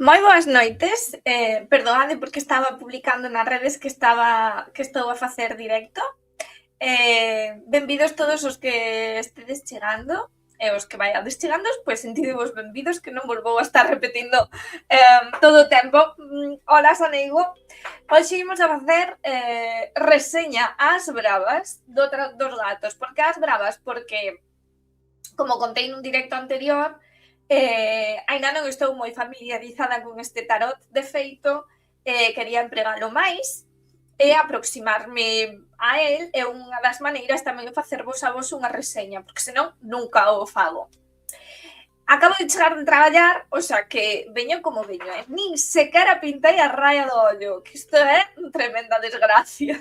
Moi boas noites, perdoade porque estaba publicando nas redes que estou a facer directo. Benvidos todos os que estedes chegando, e os que vaiades chegando, pois sentidevos benvidos, que non vos vou a estar repetindo todo o tempo. Hola, Saneigo. Hoxe imos a facer reseña ás bravas dos gatos. Por que ás bravas? Porque, como contei nun directo anterior, aínda non estou moi familiarizada con este tarot. De feito, quería empregalo máis e aproximarme a él, é unha das maneiras tamén de facervos a vos unha reseña, porque senón nunca o fago. Acabo de chegar de traballar, o sea que veño como veño, nin sequera pintei a raya do ollo, que isto é tremenda desgracia.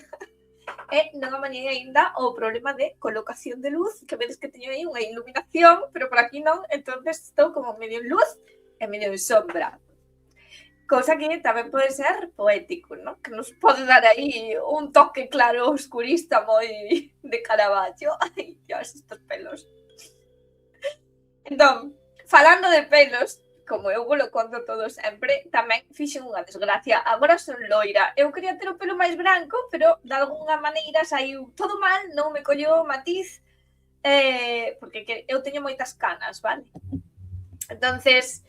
E non amañei aínda o problema de colocación de luz, que vedes que teño aí unha iluminación, pero por aquí non, entonces estou como medio en luz e medio en sombra. Cosa que tamén pode ser poético, ¿no? Que nos pode dar aí un toque claro oscurista moi de Caravaggio. Ai, Dios, estos pelos. Entón, falando de pelos, como eu vos lo conto todo sempre, tamén fixen unha desgracia. Agora son loira. Eu quería ter o pelo máis branco, pero de algunha maneira saiu todo mal, non me colleu o matiz, porque eu teño moitas canas, vale? Entonces,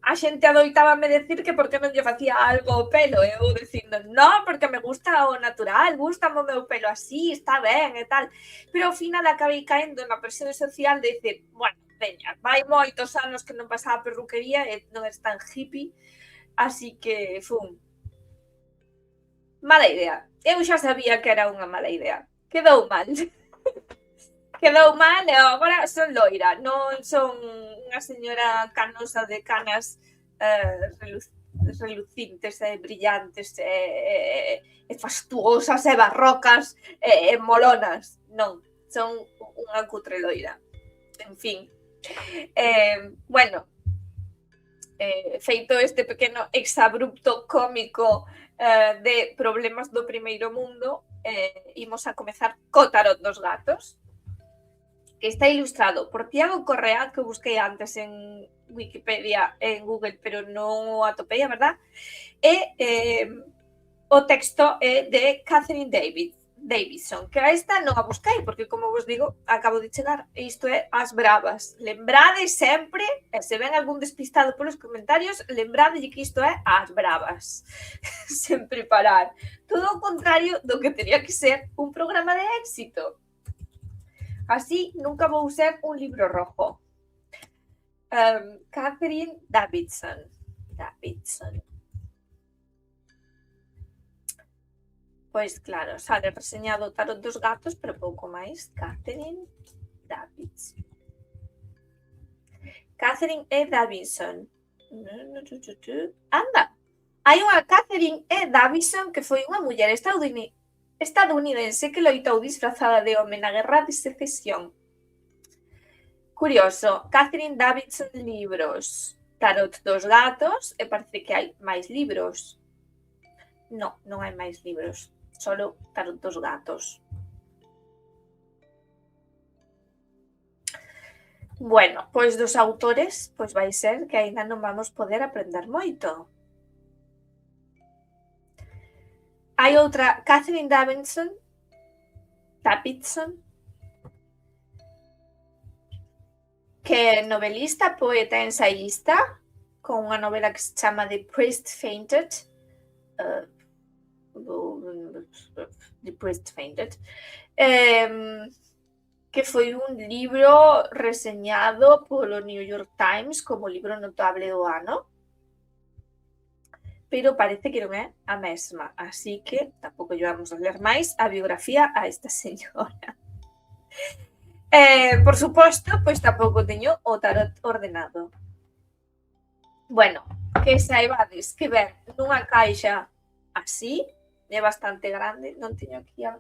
a xente adoitábame decir que por que non lle facía algo ao pelo, e eu dicindo, non, porque me gusta o natural, gusta o meu pelo así, está ben e tal, pero ao final acabei caendo na presión social de dicir, bueno, veña, vai moitos anos que non pasaba a perruquería e non é tan hippie, así que, fun, mala idea. Eu xa sabía que era unha mala idea, quedou mal. Quedou mal e agora son loira, non son unha señora canosa de canas relucintes e brillantes e fastuosas e barrocas e molonas. Non, son unha cutre loira. En fin. Bueno, feito este pequeno exabrupto cómico de problemas do primeiro mundo, imos a comezar co tarot dos gatos, que está ilustrado por Tiago Correa, que busquei antes en Wikipedia, en Google, pero non o atopei, a verdad. E o texto é de Catherine David. Davison, que a esta non a busquei, porque como vos digo, acabo de chegar, e isto é As Bravas. Lembrade sempre, e se ven algún despistado polos comentarios, lembrade que isto é As Bravas. Sen preparar. Todo o contrario do que teria que ser un programa de éxito. Así nunca vou ser un libro rojo. Catherine Davidson. Pois claro, sale reseñado o Tarot dos Gatos, pero pouco máis. Catherine Davidson. Catherine E. Davidson. Anda! Hai unha Catherine E. Davidson que foi unha muller estadounidense que loitou disfrazada de home na Guerra de Secesión. Curioso, Catherine Davidson libros. Tarot dos Gatos, e parece que hai máis libros. Non hai máis libros. Solo Tarot dos Gatos. Bueno, pois dos autores, pois vai ser que aínda non vamos poder aprender moito. Hai outra, Catherine Davidson, que é novelista, poeta e ensaísta, con unha novela que se chama The Priest Fainted. Que foi un libro reseñado polo New York Times como libro notable do ano, pero parece que non é a mesma, así que tampouco lle vamos a ler máis a biografía a esta señora. Por suposto, pois tampouco teño o tarot ordenado. Bueno, que saibades que ven nunha caixa así, é bastante grande, non teño aquí a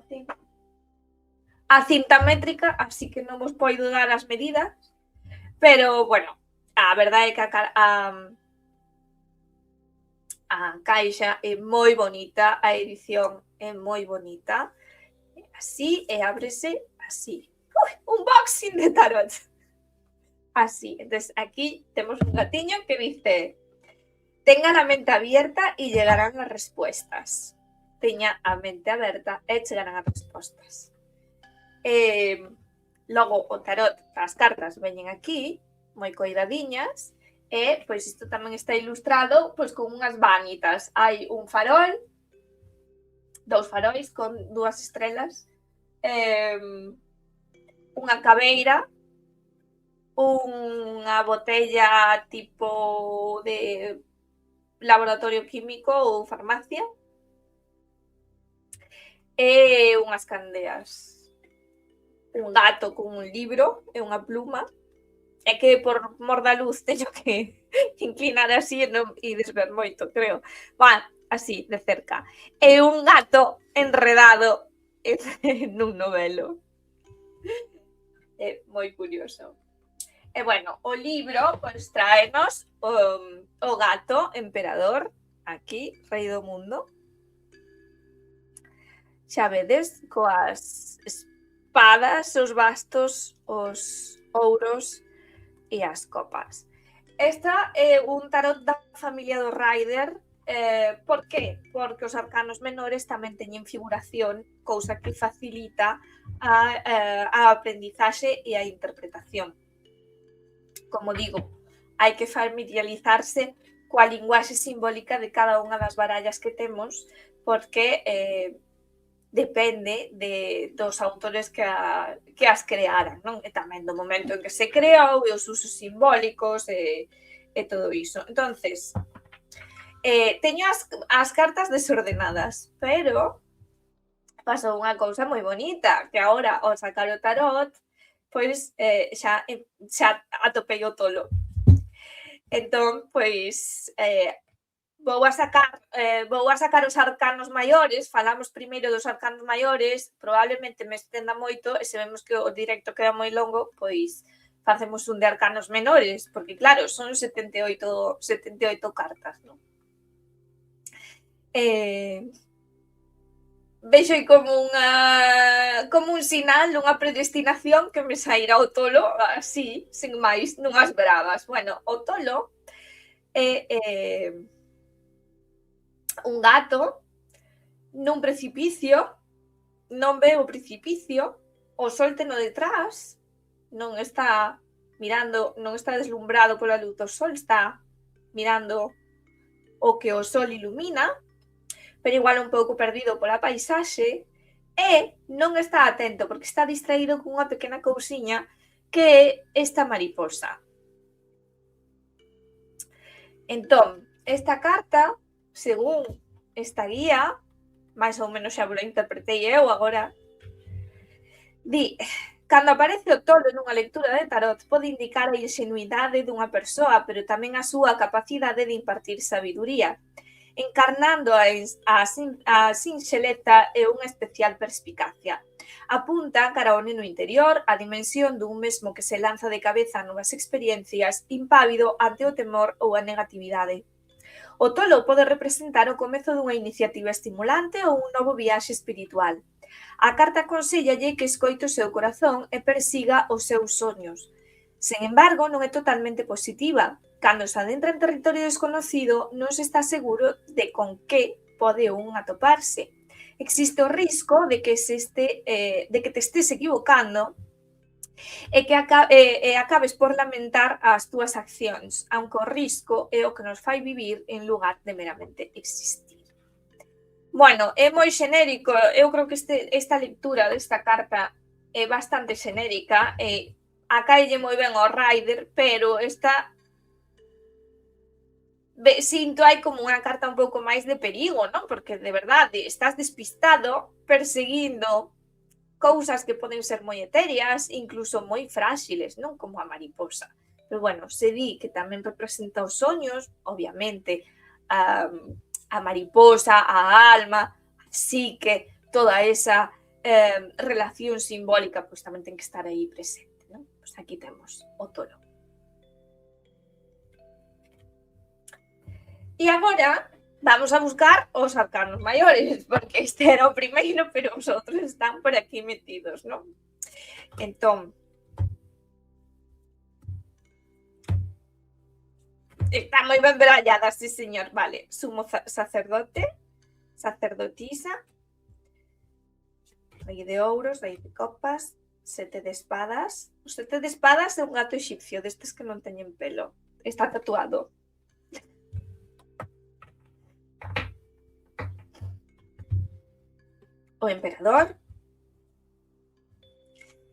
cinta métrica, así que non vos poido dar as medidas, pero, bueno, a verdade é que a caixa é moi bonita, a edición é moi bonita, así, e ábrese así. Unboxing de tarot. Así, entonces aquí temos un gatiño que dice: tengan a mente abierta y llegarán las respuestas. Teña a mente aberta e chegarán as respostas. Logo o tarot, as cartas veñen aquí, moi coidadiñas, e pois isto tamén está ilustrado pois con unhas vanitas. Hai un farol, dous faróis con 2 estrelas, unha cabeira, unha botella tipo de laboratorio químico ou farmacia e unhas candeas. Un gato con un libro e unha pluma. É que por mor da luz teño que inclinar así e non ides ver moito, creo. Bueno, así, de cerca. E un gato enredado nun novelo. É moi curioso. E bueno, o libro pois traenos o gato emperador, aquí, rei do mundo. Xa vedes, coas espadas, os bastos, os ouros e as copas. Esta é un tarot da familia do Rider. Por qué? Porque os arcanos menores tamén teñen figuración, cousa que facilita a aprendizaxe e a interpretación. Como digo, hai que familiarizarse coa linguaxe simbólica de cada unha das barallas que temos, porque depende dos autores que as crearan, non? E tamén do momento en que se creou e os usos simbólicos e todo iso. Entonces, teño as cartas desordenadas, pero pasou unha cousa moi bonita, que agora, ao sacar o tarot, pois xa atopei o tolo. Entón, pois, vou a sacar os arcanos maiores. Falamos primeiro dos arcanos maiores, probablemente me estenda moito, e se vemos que o directo queda moi longo, pois facemos un de arcanos menores, porque claro, son 78 cartas, non? Vexo como un sinal, unha predestinación que me sairá o tolo así, sin máis, nunhas bravas. Bueno, o tolo é un gato nun precipicio non ve o precipicio, o sol teno detrás, non está mirando, non está deslumbrado pola luz do sol, está mirando o que o sol ilumina, pero igual un pouco perdido pola paisaxe, e non está atento porque está distraído cunha pequena cousiña que é esta mariposa. Entón, esta carta, según esta guía, máis ou menos xa vos a interpretei eu agora, di, cando aparece o tolo nunha lectura de tarot pode indicar a ingenuidade dunha persoa, pero tamén a súa capacidade de impartir sabiduría, encarnando a sinxeleza e unha especial perspicacia. Apunta cara ao neno interior, a dimensión dun mesmo que se lanza de cabeza a novas experiencias, impávido ante o temor ou a negatividade. O tolo pode representar o comezo dunha iniciativa estimulante ou un novo viaxe espiritual. A carta aconséllalle que escoite o seu corazón e persiga os seus soños. Sen embargo, non é totalmente positiva. Cando se adentra en territorio desconocido, non se está seguro de con que pode un atoparse. Existe o risco de que te estés equivocando e que acabes por lamentar as túas accións, aunque o risco é o que nos fai vivir en lugar de meramente existir. Bueno, é moi xenérico, eu creo que esta lectura desta carta é bastante xenérica e acaille moi ben ao Rider, pero esta sinto hai como unha carta un pouco máis de perigo, non? Porque de verdade estás despistado perseguindo cousas que poden ser moi etéreas, incluso moi fráxiles, non? Como a mariposa. Pero bueno, se di que tamén representa os soños, obviamente, a mariposa, a alma, así que toda esa relación simbólica pues tamén ten que estar aí presente, non? Pues aquí temos o tolo. E agora vamos a buscar os arcanos maiores, porque este era o primeiro, pero os outros están por aquí metidos, non? Entón, está moi ben brallada, sí, señor. Vale, sumo sacerdote, sacerdotisa, rei de ouros, rei de copas, sete de espadas. O sete de espadas é un gato egipcio, destes que non teñen pelo. Está tatuado. O emperador.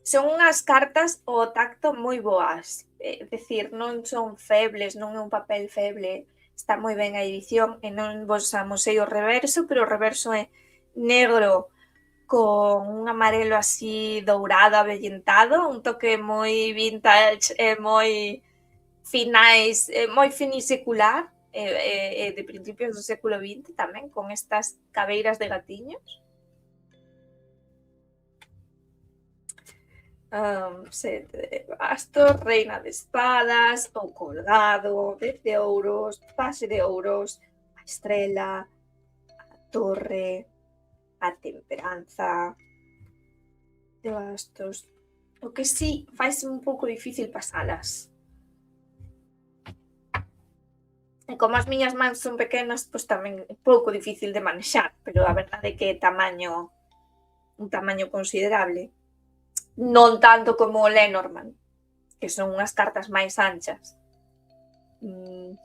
Son unhas cartas ao tacto moi boas, é dicir, non son febles, non é un papel feble, está moi ben a edición e non vos amosei o reverso, pero o reverso é negro con un amarelo así dourado, avellentado, un toque moi vintage e moi finais, moi finisecular, de principios do século XX tamén, con estas cabeiras de gatiños. Sete de bastos, reina de espadas, o colgado, 10 de ouros, pase de ouros, a estrela, a torre, a temperanza, de bastos. O que sí faise un pouco difícil pasalas. E como as miñas mans son pequenas, pois tamén é pouco difícil de manexar, pero a verdade é que é un tamaño considerable. Non tanto como o Lenormand, que son unhas cartas máis anchas. 3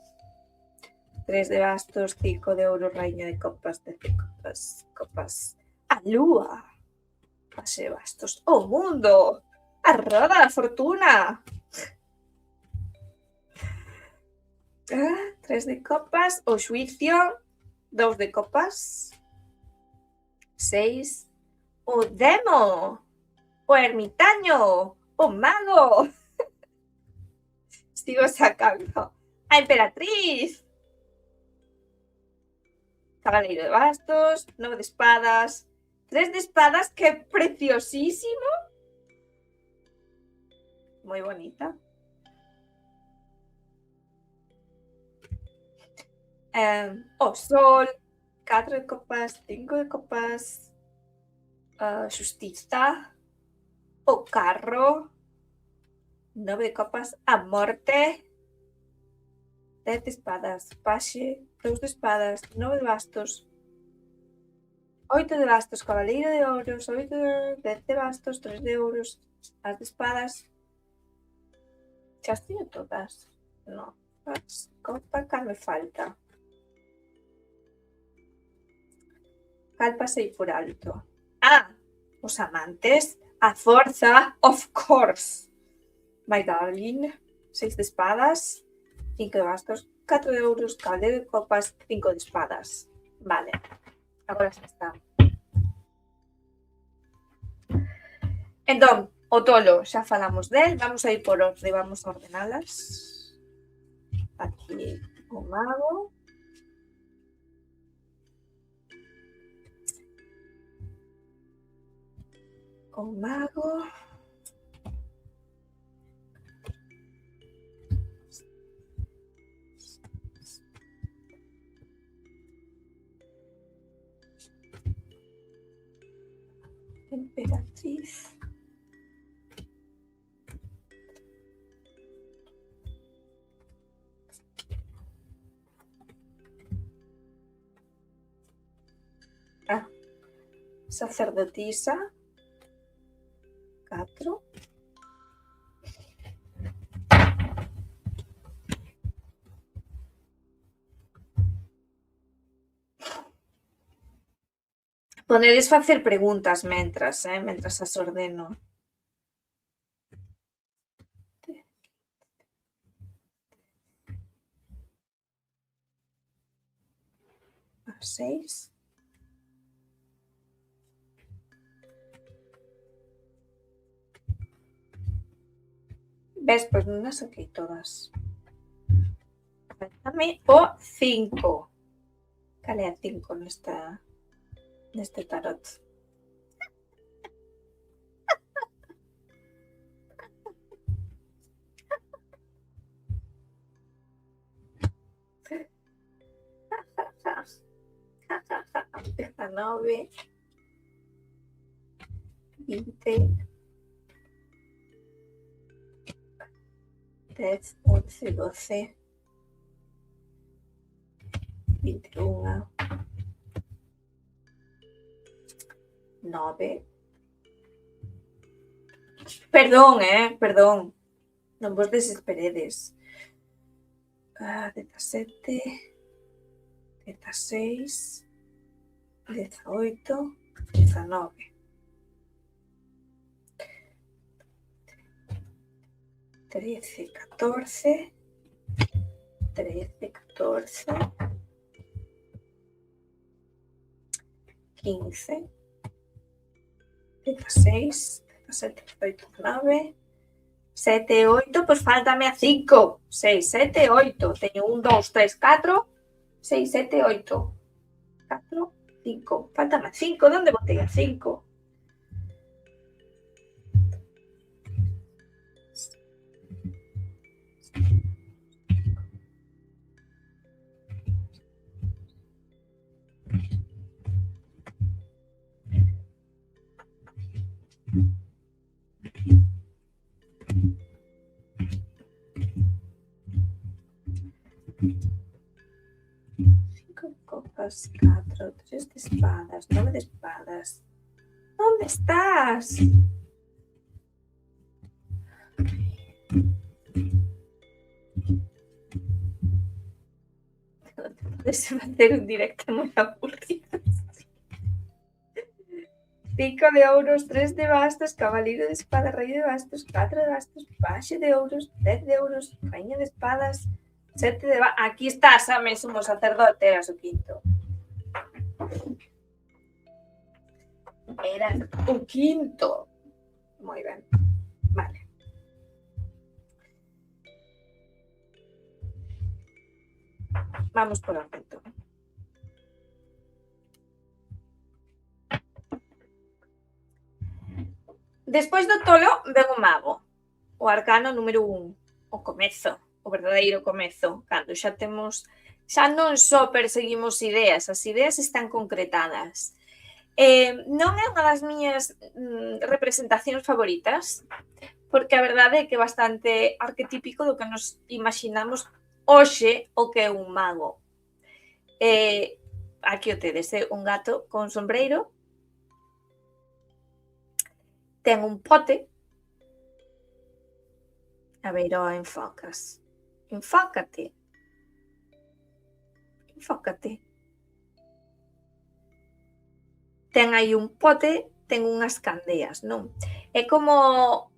de bastos, 5 de ouro, raíña de copas, 10 de copas. A lúa, pase de bastos, o mundo, a roda da fortuna. 3 de copas, o xuicio, 2 de copas, 6, o demo, o ermitaño, o mago. Sigo sacando. A emperatriz. Cabaleiro de bastos, 9 de espadas, 3 de espadas, que preciosísimo. Moi bonita. O sol, 4 de copas, 5 de copas, xustiza, o carro, 9 de copas, a morte, 10 de espadas, paxe, 2 de espadas, 9 de bastos, 8 de bastos, cabaleiro de ouros, 10 de bastos, 3 de ouros, as de espadas. Xa as teño todas. No. Copa, cal me falta? Cal pasei por alto? Ah, os amantes. A forza, of course. My darling. 6 de espadas, 5 de bastos, 4 de ouros, cabaleiro de copas, 5 de espadas. Vale. Agora xa está. Entón, o tolo, xa falamos del. Vamos a ir por orde, vamos a ordenalas. Aquí o mago. O mago. Emperatriz. Ah, sacerdotisa. 4. Podedes facer preguntas mentras as ordeno. A 6. Ves, pois non as saquei todas. Faltame o 5. Cal é a 5 neste tarot? A 9, 20, 10, 11, 12, 21, 9. Perdón. Non vos desesperedes. 17, 16, 18, 19. 13, 14, 13, 14, 15, 16, 17, 18, 19, 7, 8, pois faltame a 5, 6, 7, 8, teño 1, 2, 3, 4, 6, 7, 8, 4, 5, faltame a 5, onde botei a 5? Copas, 4, 3 de espadas, 9 de espadas. ¿Dónde estás? Puedes hacer un directo muy aburrido. 5 de ouros, 3 de bastos, cabaleiro de espada, rei de bastos, 4 de bastos, paxe de ouros, 10 de ouros, rainha de espadas, 7 de bastos. Aquí estás, a mesmo sacerdote, eras o quinto. Eras o quinto. Moi ben. Vale. Vamos por orden. Despois do tolo ven o mago, o arcano número 1, o comezo, o verdadeiro comezo, cando xa temos, xa non só perseguimos ideas, as ideas están concretadas. Non é unha das miñas representacións favoritas, porque a verdade é que é bastante arquetípico do que nos imaginamos hoxe o que é un mago. aquí o tedes, un gato con sombreiro, ten un pote, a ver, enfocas, enfócate, ten aí un pote, ten unhas candeas, non? É como,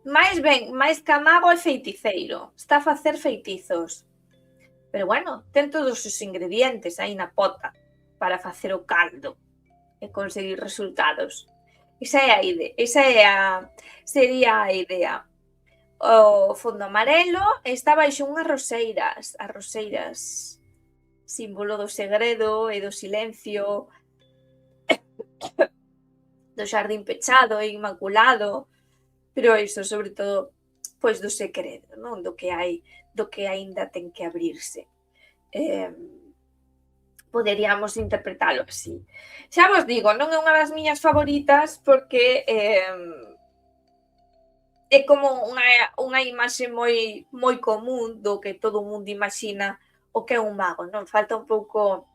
máis que amago é feiticeiro, está a facer feitizos. Pero bueno, ten todos os ingredientes aí na pota para facer o caldo e conseguir resultados. Sería a idea. O fondo amarelo está baixo unhas roseiras. As roseiras, símbolo do segredo e do silencio, do xardín pechado e inmaculado, pero iso, sobre todo, pois do segredo, non? Do que aínda ten que abrirse. Poderíamos interpretalo así. Xa vos digo, non é unha das miñas favoritas porque é como unha imaxe moi común do que todo o mundo imagina o que é un mago, non? Falta un pouco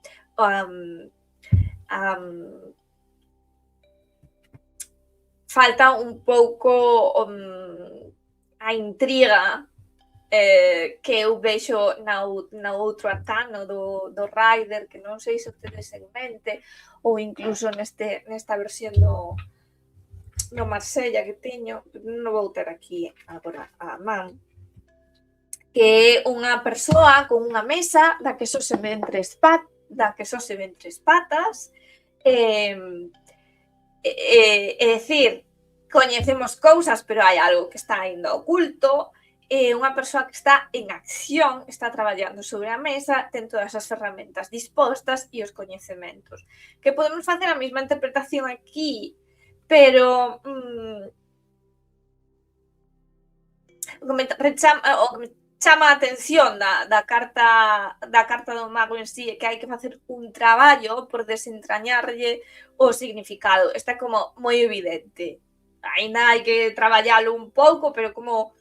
falta un pouco a intriga que eu vexo na outro arcano do Rider, que non sei se tedes en mente, ou incluso nesta versión do Marsella que teño, non vou ter aquí agora a man, que é unha persoa con unha mesa da que só se ven tres patas, é dicir, coñecemos cousas, pero hai algo que está ainda oculto, unha persoa que está en acción, está traballando sobre a mesa, ten todas as ferramentas dispostas e os coñecementos. Que podemos facer a mesma interpretación aquí, pero o que me chama a atención da carta do mago en sí é que hai que facer un traballo por desentrañarlle o significado. Está como moi evidente. Ainda hai que traballalo un pouco, pero como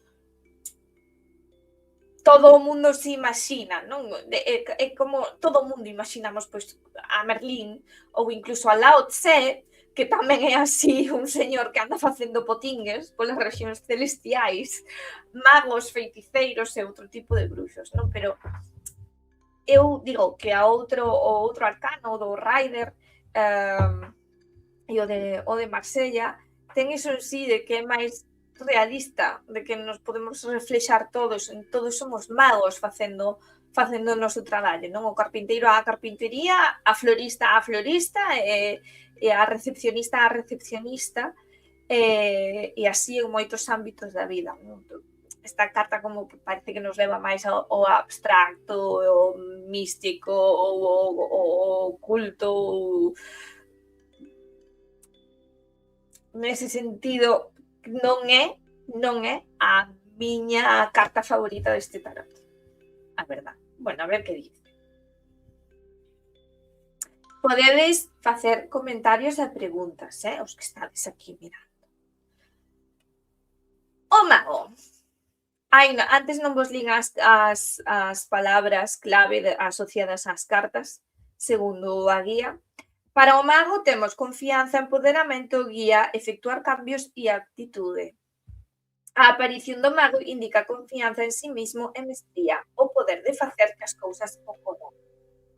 todo o mundo se imagina, non? É como todo o mundo imaginamos pois a Merlín ou incluso a Lao Tse, que tamén é así un señor que anda facendo potingues polas rexións celestiais, magos, feiticeiros e outro tipo de bruxos, non? Pero eu digo que o outro arcano do Rider e o de Marsella ten iso en sí de que é máis realista, de que nos podemos reflexar todos somos magos facendo o noso traballo, non? O carpinteiro á carpintería, a florista e a recepcionista e así en moitos ámbitos da vida, non? Esta carta como que parece que nos leva máis ao abstracto, ao místico, o oculto, nese sentido non é a miña carta favorita deste tarot, a verdad. Bueno, a ver que dice. Podedes facer comentarios e preguntas, os que estades aquí mirando. O mago. Antes non vos lín as palabras clave asociadas ás cartas, segundo a guía. Para o mago temos confianza, empoderamento, guía, efectuar cambios e actitude. A aparición do mago indica confianza en sí mismo e mestría, o poder de facer que as cousas ocorran.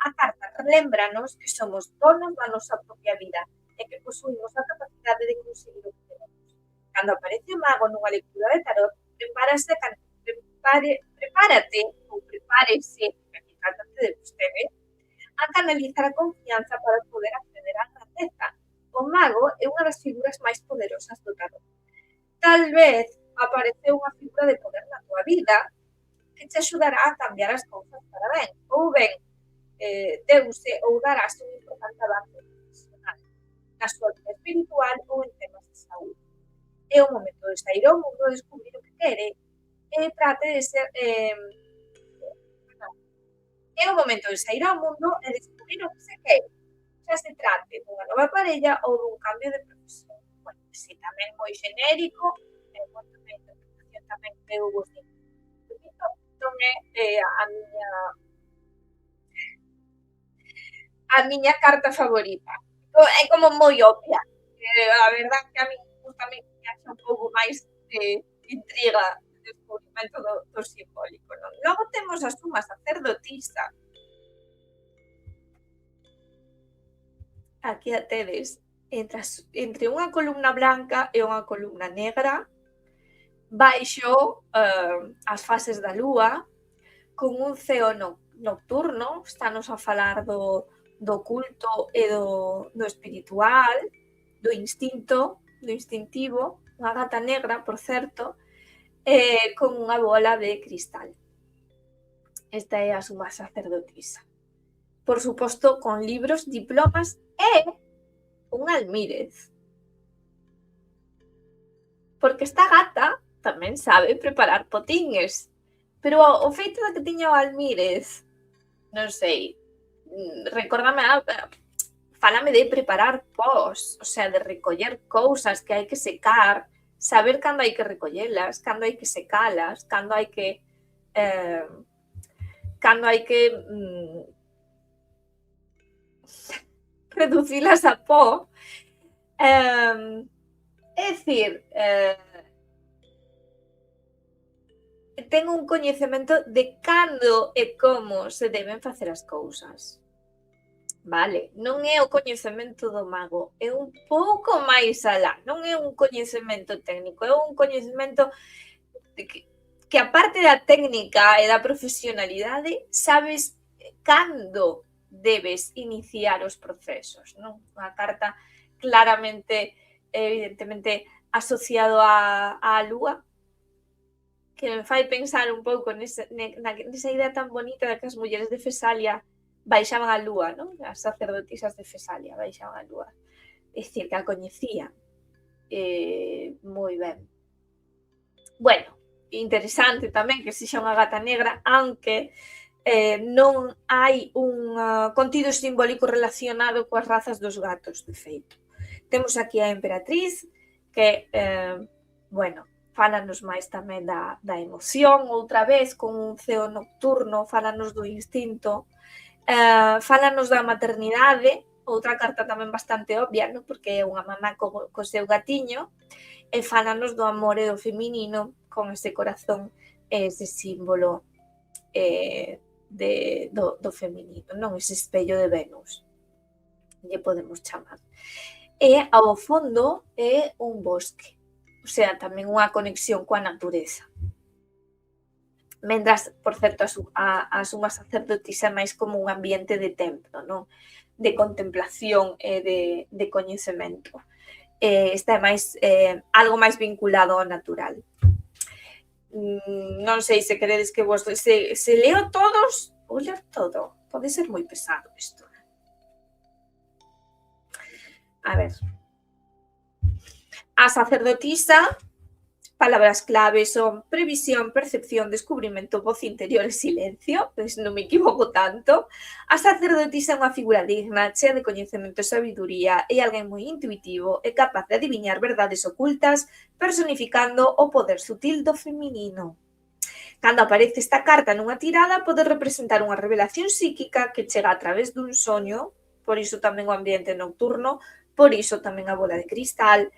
A carta lembranos que somos donos da nosa propia vida e que posuímos a capacidade de conseguir o que queremos. Cando aparece o mago nunha lectura de tarot, prepárate, que trátase de vostede, a canalizar a confianza para poder acceder á grandeza. O mago é unha das figuras máis poderosas do tarot. Tal vez apareceu unha figura de poder na tua vida que te axudará a cambiar as cousas para ben, ou ben deuse ou darase un importante avance profesional na súa vida espiritual ou en temas de saúde. É o momento de sair ao mundo, descubrir o que quere e trate de ser é o momento de sair ao mundo e descubrir o que se quere, xa se trate dunha nova parella ou dun cambio de profesión. Bueno, si tamén moi xenérico, moito de interpretación tamén que eu vos digo. Non é a a miña carta favorita. É como moi obvia. A verdade que a mí gustame que haxa un pouco máis de intriga, de descubrimento do simbólico, non? Logo temos a suma sacerdotisa. Aquí a tedes entre unha columna blanca e unha columna negra, baixo as fases da lúa, con un ceo nocturno, estános a falar do culto e do espiritual, do instinto, do instintivo, unha gata negra, por certo, con unha bola de cristal. Esta é a suma sacerdotisa. Por suposto, con libros, diplomas e un almírez. Porque esta gata tamén sabe preparar potiñes. Pero o feito de que tiña o almírez, non sei, recórdame fálame de preparar pós, o sea, de recoller cousas que hai que secar, saber cando hai que recollelas, cando hai que secalas, cando hai que reducilas a pó. É dicir, ten un coñecemento de cando e como se deben facer as cousas. Vale, non é o coñecemento do mago, é un pouco máis alá, non é un coñecemento técnico, é un coñecemento de que a parte da técnica e da profesionalidade sabes cando debes iniciar os procesos, non? Unha carta claramente, evidentemente, asociado á lúa, que me fai pensar un pouco nesa idea tan bonita de que as mulleres de Fesalia baixaban a lúa, non? As sacerdotisas de Fesalia baixaban a lúa. É dicir, que a coñecían moi ben. Bueno, interesante tamén que sexa unha gata negra, aunque non hai un contido simbólico relacionado coas razas dos gatos, de feito. Temos aquí a emperatriz, que, bueno, fálanos máis tamén da emoción, outra vez, con un ceo nocturno, fálanos do instinto, fálanos da maternidade, outra carta tamén bastante obvia, non? Porque é unha mamá co seu gatiño, e fálanos do amor e do feminino, con ese corazón e ese símbolo do feminino, non? Ese espello de Venus, lle podemos chamar. E ao fondo é un bosque, o sea, tamén unha conexión coa natureza. Mentras, por certo, a suma sacerdotisa é máis como un ambiente de templo, non? De contemplación e de coñecemento. Esta é máis algo máis vinculado ao natural. Non sei se queredes que vos... Se leo todos, vou ler todo. Pode ser moi pesado isto. A ver. A sacerdotisa, palabras clave son previsión, percepción, descubrimento, voz interior e silencio, pois non me equivoco tanto. A sacerdotisa é unha figura digna, chea de coñecemento e sabiduría, é alguén moi intuitivo e capaz de adiviñar verdades ocultas, personificando o poder sutil do feminino. Cando aparece esta carta nunha tirada, pode representar unha revelación psíquica que chega a través dun soño, por iso tamén o ambiente nocturno, por iso tamén a bola de cristal.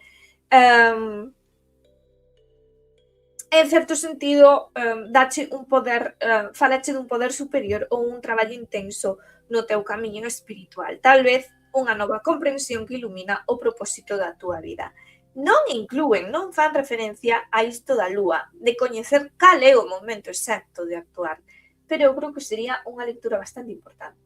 En certo sentido, dache un poder, falache dun poder superior ou un traballo intenso no teu camiño espiritual. Tal vez unha nova comprensión que ilumina o propósito da túa vida. Non inclúen, non fan referencia a isto da lúa, de coñecer cal é o momento exacto de actuar, pero eu creo que sería unha lectura bastante importante.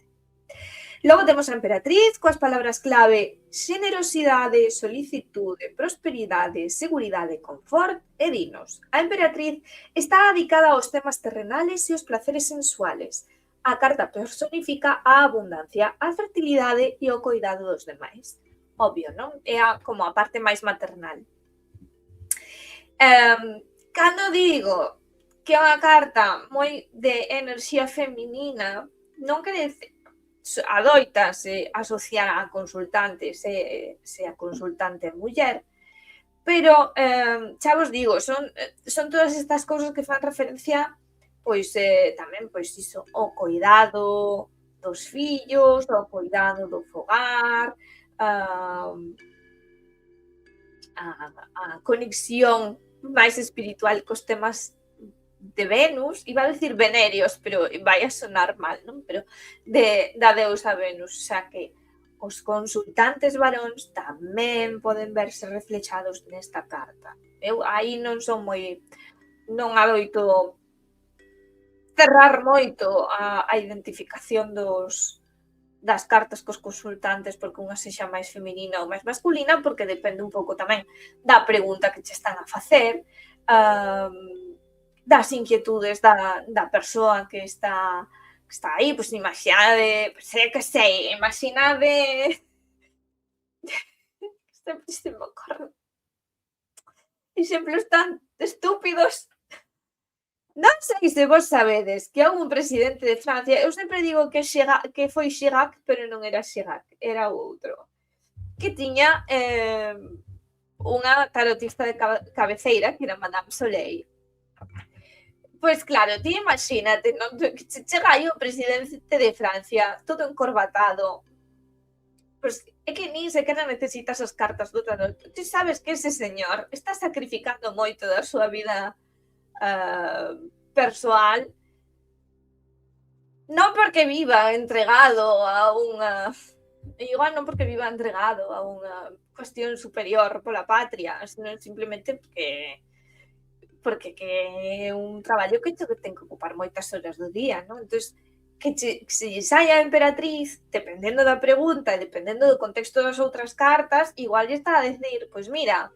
Logo temos a emperatriz, coas palabras clave xenerosidade, solicitude, prosperidade, seguridade, confort e dinos. A emperatriz está dedicada aos temas terrenales e os placeres sensuales. A carta personifica a abundancia, a fertilidade e o coidado dos demais. Obvio, non? É como a parte máis maternal. Cando digo que é unha carta moi de enerxía feminina, non quere dizer adoitase asociar a consultante se a consultante é muller, pero xa vos digo, son todas estas cousas que fan referencia pois tamén pois iso, o coidado, dos fillos, o cuidado do fogar, a conexión máis espiritual cos temas de Venus, iba a decir venéreos, pero vai a sonar mal, non? Pero da deusa Venus, xa que os consultantes varóns tamén poden verse reflechados nesta carta. Eu aí non son moi, non adoito cerrar moito a identificación das cartas cos consultantes porque unha sexa máis feminina ou máis masculina, porque depende un pouco tamén da pregunta que che están a facer, das inquietudes da persoa que está aí, pois imaginade, que sei, imaginade sempre se me ocorren exemplos tan estúpidos. Non sei se vos sabedes que houve un presidente de Francia, eu sempre digo que foi Chirac, pero non era Chirac, era outro, que tiña unha tarotista de cabeceira que era Madame Soleil. Pois claro, ti imagínate, non? Que chega aí o presidente de Francia, todo encorbatado, pois é que nin sequera necesitas as cartas do tarot. Ti sabes que ese señor está sacrificando moito da súa vida persoal, non porque viva entregado a unha, igual non porque viva entregado a unha cuestión superior pola patria, senón simplemente porque que é un traballo que ten que ocupar moitas horas do día, non? Entón, que se lle saia a emperatriz, dependendo da pregunta e dependendo do contexto das outras cartas, igual lle está a decir, pois mira,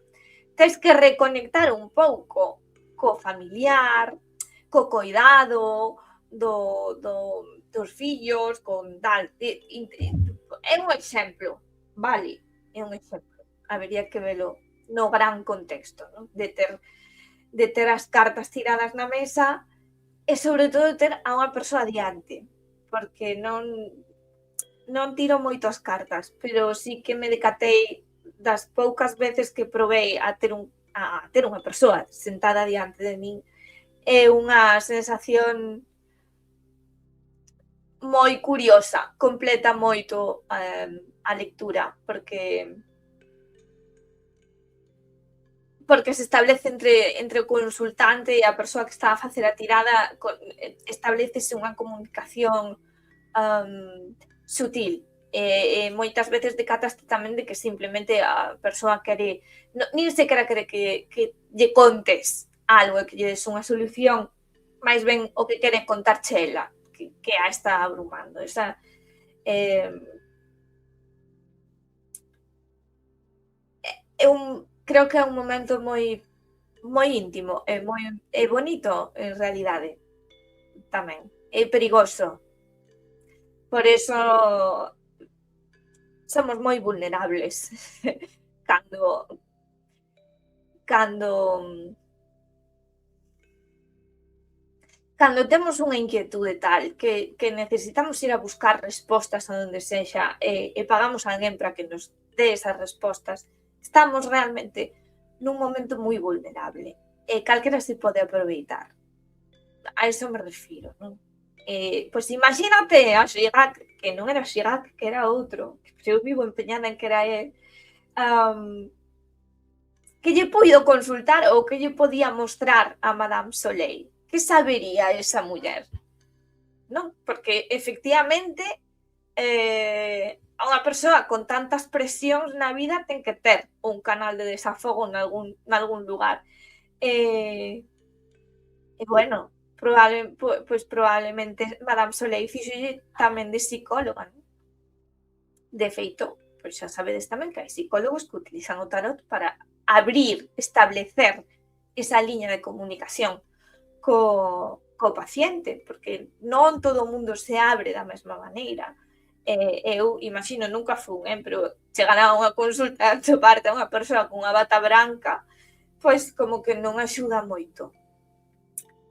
tens que reconectar un pouco co familiar, co coidado dos fillos, con tal. É un exemplo, vale? É un exemplo. Habería que velo no gran contexto, non? De ter as cartas tiradas na mesa e, sobre todo, ter a unha persoa diante, porque non tiro moito as cartas, pero sí que me decatei das poucas veces que probei a ter unha persoa sentada diante de min. É unha sensación moi curiosa, completa moito a lectura, porque se establece entre o consultante e a persoa que está a facer a tirada, establecese unha comunicación sutil. E moitas veces decataste tamén de que simplemente a persoa quere, nin sequera quere que lle contes algo e que lle des unha solución, máis ben o que quere contarche ela, que a está abrumando. Esa creo que é un momento moi íntimo e moi bonito en realidade tamén. É perigoso. Por eso somos moi vulnerables cando temos unha inquietude tal que necesitamos ir a buscar respostas a onde sexa e pagamos a alguén para que nos dé esas respostas, estamos realmente nun momento moi vulnerable e calquera se pode aproveitar. A iso me refiro, non? Pois imagínate a Chirac, que non era Chirac, que era outro, que eu vivo empeñada en que era el, que lle puido consultar ou que lle podía mostrar a Madame Soleil. Que sabería esa muller? Non? Porque, efectivamente, unha persoa con tantas presións na vida ten que ter un canal de desafogo nalgún lugar. E bueno, probablemente Madame Soleil fixolle tamén de psicóloga, non? De feito, pois xa sabedes tamén que hai psicólogos que utilizan o tarot para establecer esa liña de comunicación co paciente, porque non todo o mundo se abre da mesma maneira. Eu imagino, nunca fun, pero chegar a unha consulta a toparte a unha persoa con unha bata branca, pois como que non axuda moito.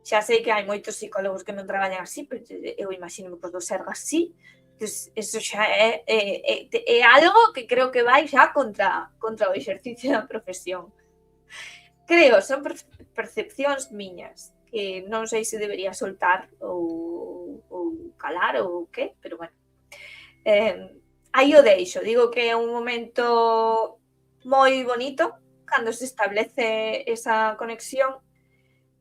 Xa sei que hai moitos psicólogos que non traballan así, pero eu imagino que os do Sergas sí. Eso xa é algo que creo que vai xa contra o exercicio da profesión. Creo, son percepcións miñas, que non sei se debería soltar ou calar ou que, pero bueno, Aí o deixo, digo que é un momento moi bonito cando se establece esa conexión,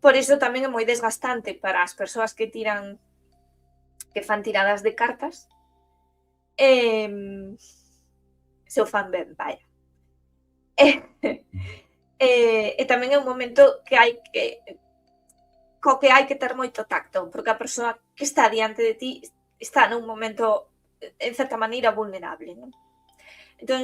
por iso tamén é moi desgastante para as persoas que fan tiradas de cartas, se o fan ben, vaya. E tamén é un momento que hai que ter moito tacto, porque a persoa que está diante de ti está nun momento, en certa maneira, vulnerable, non? Entón,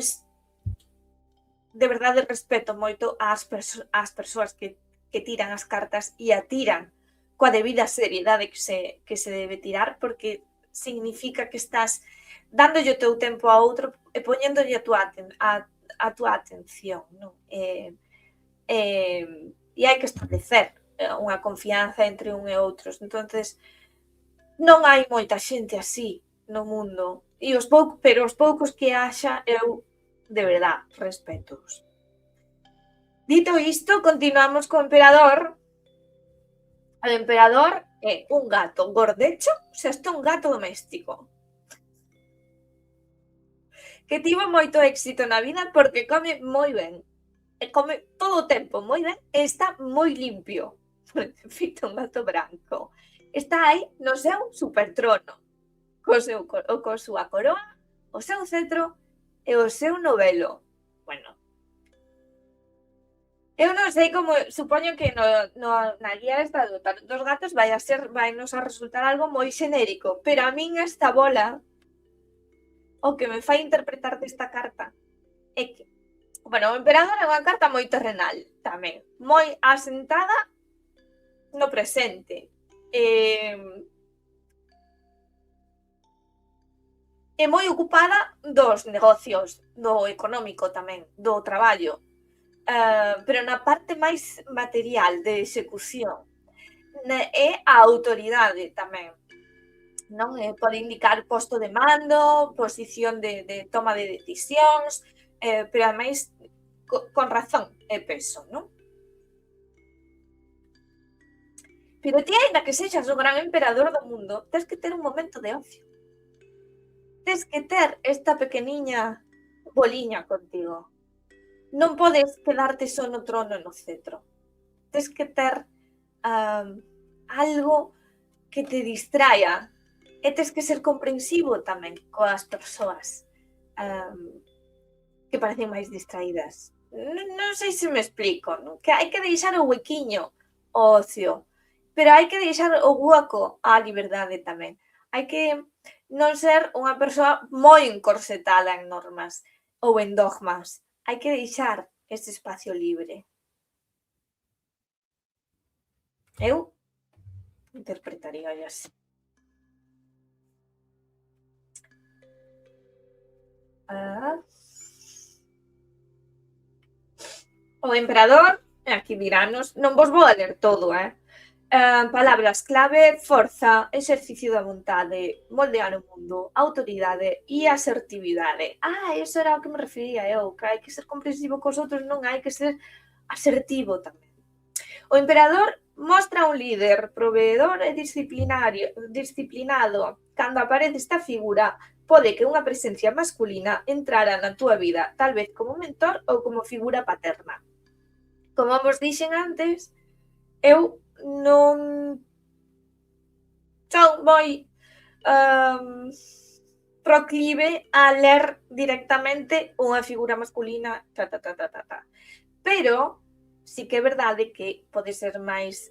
de verdade, respeto moito ás persoas que tiran as cartas e a tiran coa debida seriedade que se debe tirar, porque significa que estás dándolle o teu tempo a outro e poñéndolle a túa atención, non? E hai que establecer unha confianza entre un e outros. Entonces, non hai moita xente así no mundo, pero os poucos que haxa, eu, de verdad, respetos. Dito isto, continuamos co emperador. O emperador é un gato gordecho, o sea, este é un gato doméstico, que tivo moito éxito na vida porque come moi ben, e come todo o tempo moi ben, e está moi limpio. Fito un gato branco. Está aí no seu supertrono, co súa coroa, o seu cetro e o seu novelo. Bueno, eu non sei como, supoño que na guía esta dos gatos vai nos a resultar algo moi xenérico, pero a min esta bola, o que me fai interpretar desta carta é que, bueno, o emperador é unha carta moi terrenal tamén, moi asentada no presente. É moi ocupada dos negocios, do económico tamén, do traballo, pero na parte máis material de execución, é a autoridade tamén, non? Pode indicar posto de mando, posición de toma de decisións, pero ademais con razón e peso, non? Pero ti, aínda que sexas o gran emperador do mundo, tens que ter un momento de ocio. Tens que ter esta pequeniña boliña contigo. Non podes quedarte só no trono e no cetro. Tens que ter algo que te distraia, e tens que ser comprensivo tamén coas persoas que parecen máis distraídas. Non sei se me explico, non? Que hai que deixar o huequiño ao ocio, pero hai que deixar o hueco á liberdade tamén. Hai que non ser unha persoa moi encorsetada en normas ou en dogmas. Hai que deixar ese espacio libre. Eu interpretaría así. O emperador, aquí diranos, non vos vou a ler todo, palabras clave: forza, exercicio da vontade, moldear o mundo, autoridade e asertividade. Eso era o que me refería eu, que hai que ser comprensivo cos outros, non hai que ser asertivo tamén. O emperador mostra un líder, proveedor e disciplinado. Cando aparece esta figura, pode que unha presencia masculina entrara na túa vida, tal vez como mentor ou como figura paterna. Como vos dixen antes, eu non son moi proclive a ler directamente unha figura masculina, pero sí que é verdade que pode ser máis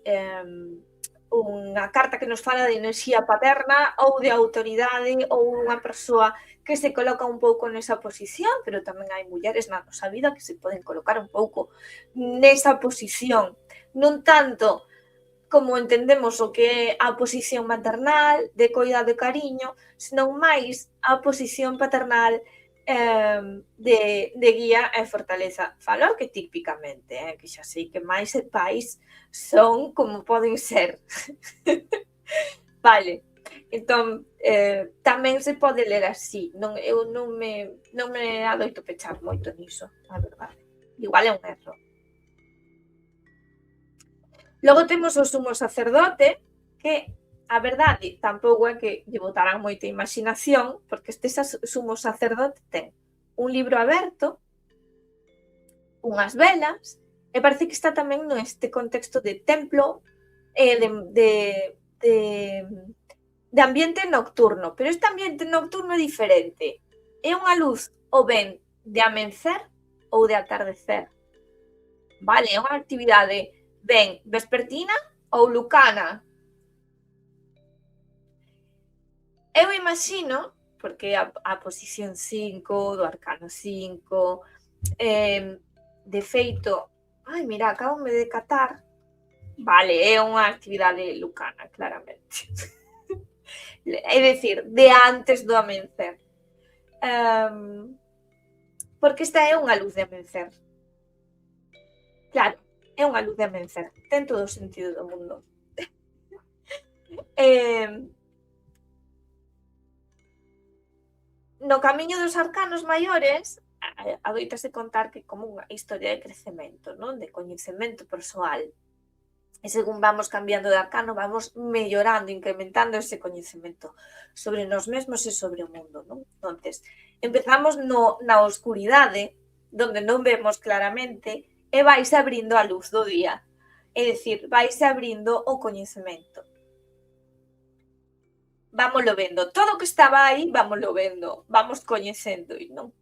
unha carta que nos fala de enerxía paterna ou de autoridade ou unha persoa que se coloca un pouco nesa posición, pero tamén hai mulleres na nosa vida que se poden colocar un pouco nesa posición, non tanto como entendemos o que é a posición maternal, de coidado e cariño, senón máis a posición paternal de guía e fortaleza. Falo arquetípicamente, que xa sei que máis e pais son como poden ser. Vale, entón, tamén se pode ler así. Eu non me adoito pechar moito niso, a verdade. Igual é un erro. Logo temos o sumo sacerdote, que a verdade tampouco é que lle botaran moita imaginación, porque este sumo sacerdote ten un libro aberto, unhas velas, e parece que está tamén neste contexto de templo, de ambiente nocturno, pero este ambiente nocturno é diferente. É unha luz ou ben de amencer ou de atardecer. Vale, é unha actividade ben vespertina ou lucana. Eu imagino, porque a posición 5 do arcano 5, de feito, ai, mira, acabame de catar, vale, é unha actividade lucana, claramente. É dicir, de antes do amencer. Porque esta é unha luz de amencer. Claro, é unha luz de amencer. Ten todo o sentido do mundo. No camiño dos arcanos maiores, adoitase contar que como unha historia de crecemento, non? De coñecemento persoal. E según vamos cambiando de arcano, vamos mellorando, incrementando ese coñecemento sobre nós mesmos e sobre o mundo, non? Entonces, empezamos na oscuridade, donde non vemos claramente, e vais abrindo a luz do día. É dicir, vais abrindo o coñecemento. Vámoslo vendo. Todo o que estaba aí, vámoslo vendo. Vamos coñecendo e non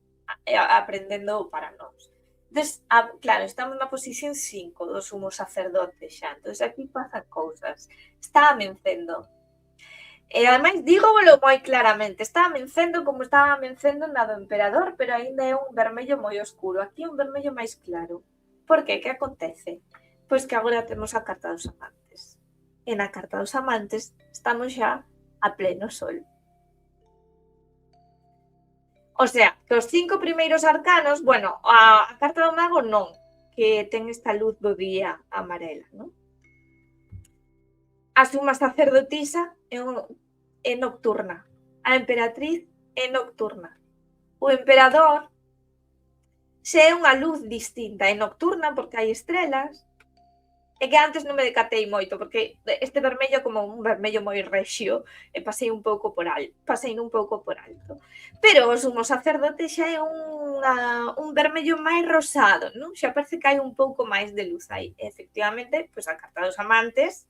aprendendo para nós. Entonces, claro, estamos na posición 5 do sumo sacerdote xa. Entonces, aquí pasan cousas. Está amencendo. E, ademais, dígovolo moi claramente. Está amencendo como estaba amencendo na do emperador, pero aínda é un vermello moi oscuro. Aquí é un vermello máis claro. Por que? Que acontece? Pois que agora temos a carta dos amantes. E na carta dos amantes estamos xa a pleno sol. O sea, que os 5 primeiros arcanos, bueno, a carta do mago non, que ten esta luz do día amarela, non? A suma sacerdotisa é nocturna. A emperatriz é nocturna. O emperador xe é unha luz distinta, é nocturna porque hai estrelas. É que antes non me decatei moito, porque este vermello como un vermello moi rexio, e pasei un pouco por alto. Pero o sumo sacerdote xa é un vermello máis rosado, non? Xa parece que hai un pouco máis de luz aí. E, efectivamente, pois a carta dos amantes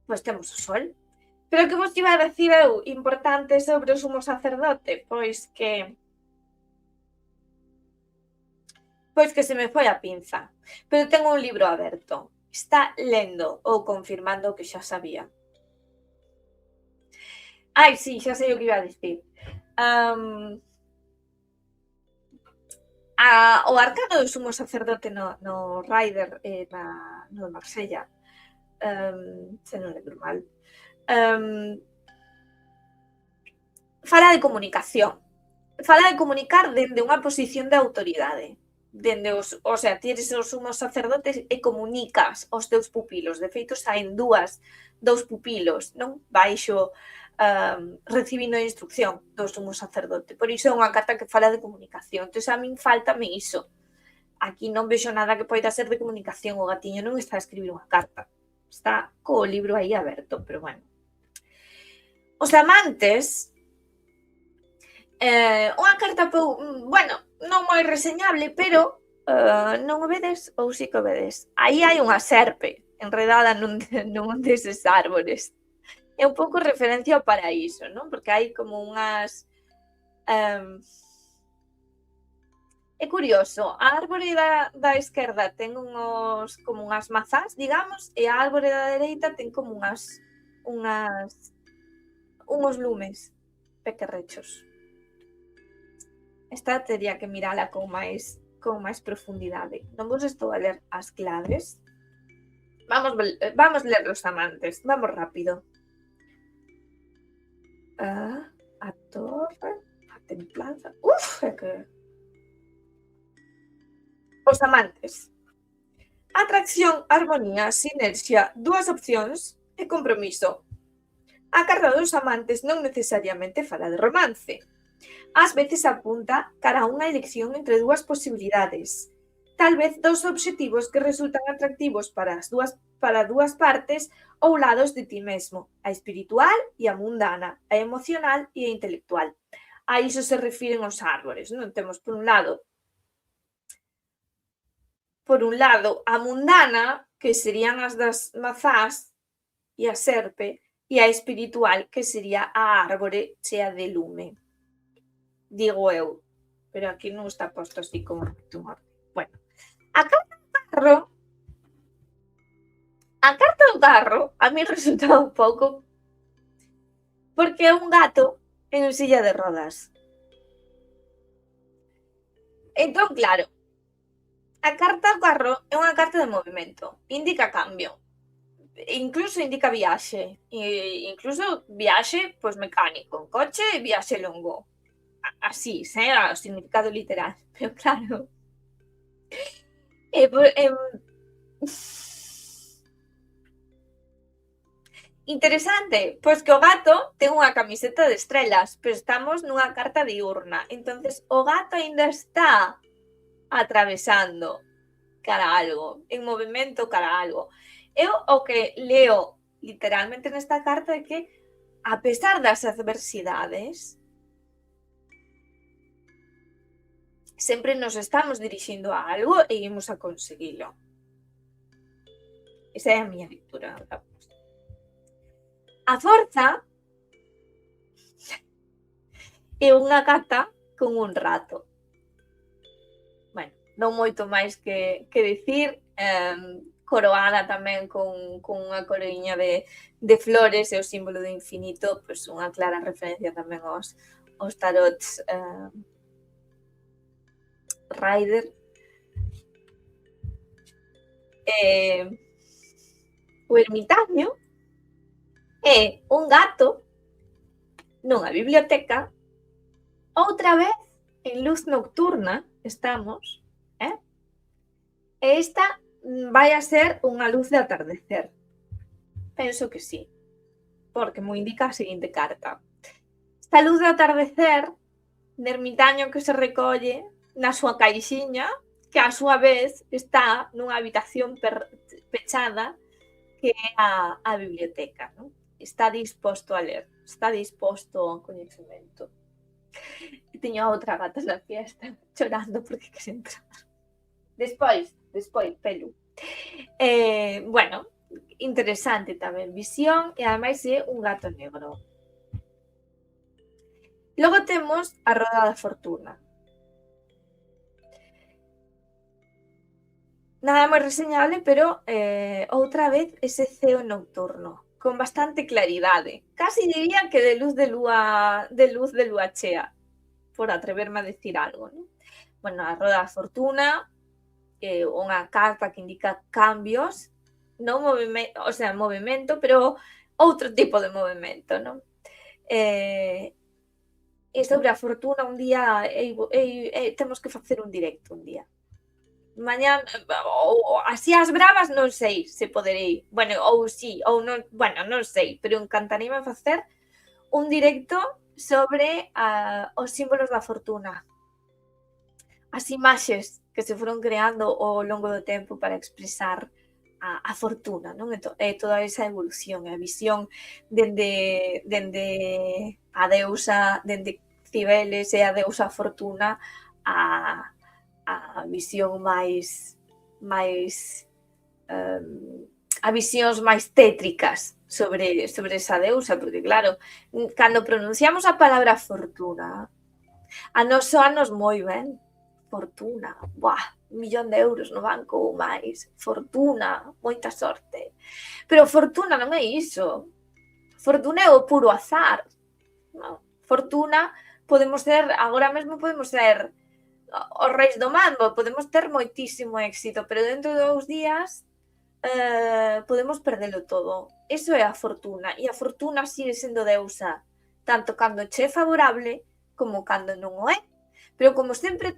pois temos o sol. Pero que vos iba a decir eu importante sobre o sumo sacerdote? Pois que se me foi a pinza. Pero tengo un libro aberto. Está lendo ou confirmando o que xa sabía. Ai, sí, xa sei o que iba a dicir. O arcano do sumo sacerdote no Rider, no Marsella, se non lembro mal, fala de comunicación. Fala de comunicar dende unha posición de autoridade. O sea, ti eres os sumos sacerdotes e comunicas aos teus pupilos. De feito, saen dous pupilos, non? Baixo recibindo a instrucción do sumo sacerdote. Por iso é unha carta que fala de comunicación. Entón, a min faltame iso. Aquí non vexo nada que poida ser de comunicación. O gatiño non está a escribir unha carta. Está co libro aí aberto, pero bueno. Os amantes, unha carta, bueno, non moi reseñable, pero non o vedes ou si que o vedes? Aí hai unha serpe enredada nun deses árbores. É un pouco referencia ao paraíso, non? Porque hai como unhas... É curioso, a árbore da esquerda ten como unhas mazás, digamos, e a árbore da dereita ten como unhos lumes pequerrechos. Esta teria que mirala con máis profundidade. Non vos estou a ler as claves. Vamos ler os amantes. Vamos rápido. A torre, a templanza. É que... Os amantes. Atracción, armonía, sinerxia, dúas opcións e compromiso. A carta dos amantes non necesariamente fala de romance. Ás veces apunta cara a unha elección entre dúas posibilidades. tal vez dos obxectivos que resultan atractivos para dúas partes ou lados de ti mesmo, a espiritual e a mundana, a emocional e a intelectual. A iso se refiren os árbores, non? Temos por un lado a mundana, que serían as das mazás e a serpe, e a espiritual, que sería a árbore chea de lume. Digo eu, pero aquí non está posto así como en orden. Bueno, a carta do carro a mí resulta un pouco porque é un gato en silla de rodas. Entón, claro, a carta do carro é unha carta de movimento, indica cambio, incluso indica viaxe, incluso viaxe pois mecánico, en coche e viaxe longo, así, sen o significado literal, pero claro, interesante, pois que o gato ten unha camiseta de estrelas, pero estamos nunha carta diurna, entonces o gato aínda está atravesando cara a algo, en movimento cara a algo. Eu o que leo literalmente nesta carta é que, a pesar das adversidades, sempre nos estamos dirixindo a algo e imos a conseguilo. Esa é a miña lectura. A forza é unha carta con un rato. Bueno, non moito máis que dicir, coroada tamén con unha coroiña de flores e o símbolo do infinito, pois unha clara referencia tamén aos tarots Rider. O ermitaño é un gato nunha biblioteca, outra vez en luz nocturna estamos, e esta vai a ser unha luz de atardecer. Penso que sí, porque mo indica a seguinte carta. Esta luz de atardecer de ermitaño que se recolle na súa caixiña, que a súa vez está nunha habitación pechada que é a biblioteca, non? Está disposto a ler, está disposto ao coñecemento. E tiño a outra gata na fiesta chorando porque quere entrar. Despois, Pelu. Bueno, interesante tamén, visión, e ademais é un gato negro. Logo temos a roda da fortuna. Nada moi reseñable, pero outra vez ese ceo nocturno, con bastante claridade. Casi diría que de luz de lúa chea, por atreverme a decir algo, non? Bueno, a roda da fortuna, unha carta que indica cambios, non movimento, o sea, movimento, pero outro tipo de movimento, non? E sobre a fortuna un día temos que facer un directo un día. Mañá, ou así as bravas non sei se poderei, bueno, ou sí, ou non, bueno, non sei, pero encantaríame facer un directo sobre os símbolos da fortuna, as imaxes que se foron creando ao longo do tempo para expresar a fortuna, non? E toda esa evolución, a visión dende a deusa, dende Cibeles e a deusa Fortuna a visión máis a visións máis tétricas sobre esa deusa, porque claro, cando pronunciamos a palabra fortuna, a nos soanos moi ben. Fortuna, buah, 1.000.000 de euros no banco ou máis, fortuna, moita sorte. Pero fortuna non é iso. Fortuna é o puro azar. Non? Fortuna podemos ser, agora mesmo podemos ser os reis do mambo, podemos ter moitísimo éxito, pero dentro de 2 días podemos perdelo todo. Iso é a fortuna, e a fortuna sigue sendo deusa, tanto cando che é favorable como cando non o é. Pero como sempre